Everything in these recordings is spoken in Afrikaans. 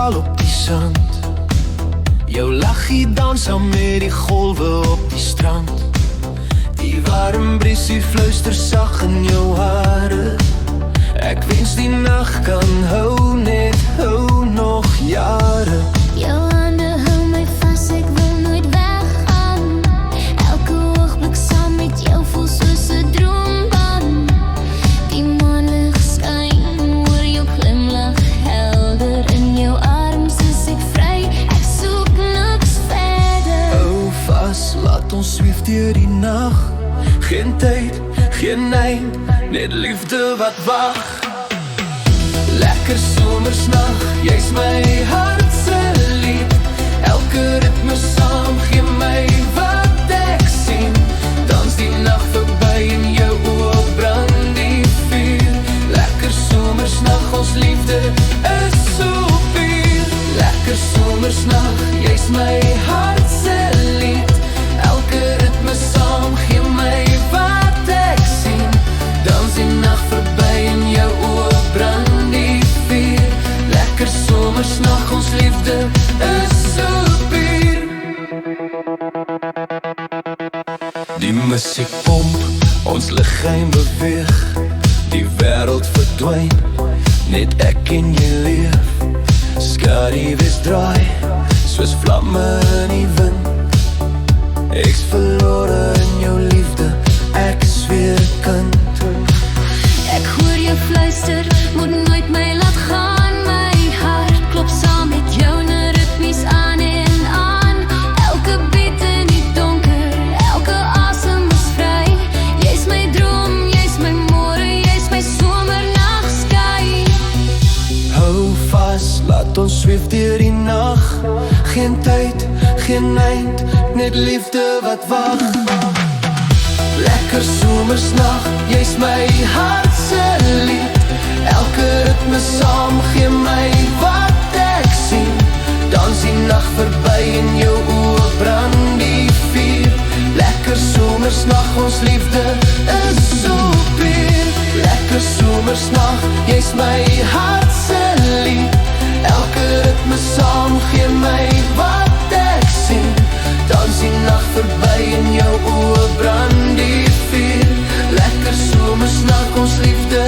verdwaal op die sand. Jou lachie dans saam met die golwe op die strand. Die warm briesie fluister sag in jou hare. Ek wens die nacht kan hou, net hou nog jare. Jou hande hou my vas, ek wil nooit weggaan. Elke oogblik saam met jou voel soos 'n droombaan. Die maanlig skyn oor jou glimlach helder. In jou arms is ek vry, ek soek niks verder. Hou vas, laat ons sweef deur die nacht. Geen tyd, geen eind, net liefde wat wag. Lekker somersnacht, jy's my hart se lied. Elke ritme saam, gee my wat ek sien. Dans die nacht verby en jou oë brand die vuur. Lekker somersnacht, ons liefde is so puur. Lekker somersnacht, jy's my hart se lied. Elke ritme saam, gee my wat ek sien. Dans die nacht verby en jou oë brand die vuur. Lekker somersnacht, ons liefde is so puur. Die musiek pomp, ons liggaam beweeg. Die wêreld verdwyn, net ek en jy leef. Skaduwees draai, soos vlamme in die wind. Ek's verlore in jou liefde, ek is weer kind. Ek hoor jou fluister, moet nooit my laat gaan. My hart klop saam met jou, ne ritmies aan en aan. Elke beat in die donker, elke asem is vry. Jy's my droom, jy's my môre, jy's my somernagsky. Hou vas, laat ons sweef deur die nacht. Geen tyd, geen eind, net liefde wat wag. Lekker somersnacht, jy's my hart se lied. Elke ritme saam, gee my wat ek sien. Dans die nacht verby en jou oë brand die vuur. Lekker somersnacht, ons liefde is so puur. Lekker somersnacht, jy's my hart se lied. Elke ritme saam, gee my wat ek sien. Dans die nacht verby en jou oë brand die vuur. Lekker somersnacht, ons liefde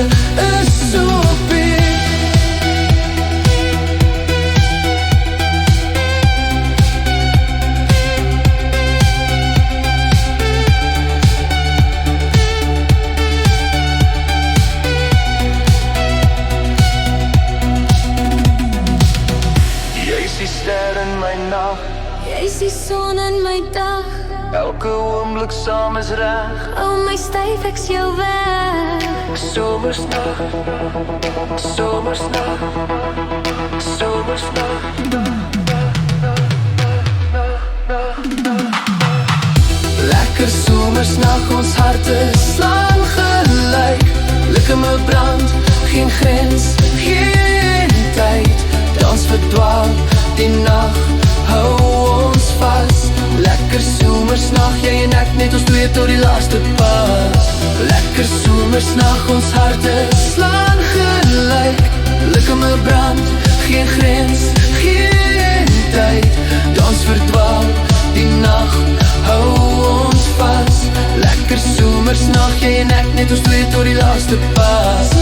is so puur. Jy's die ster in my nacht, Jy's die son in my dag. elke oomblik saam is reg. Hou my styf, ek's jou weg. Somersnacht, somersnacht, somersnacht. Lekker somersnacht, ons harte slaan gelyk. Likkeme brand, geen grens, geen tyd. Dans verdwaal, die nacht, hou ons vas. Lekker somersnacht, jy en ek, net ons twee tot die laaste pas. Lekker somersnacht, ons harte slaan gelyk. Likkeme brand, geen grens, geen tyd. Dans verdwaal, die nacht, hou ons vas. Lekker somersnacht, jy en ek, net ons twee tot die laaste pas.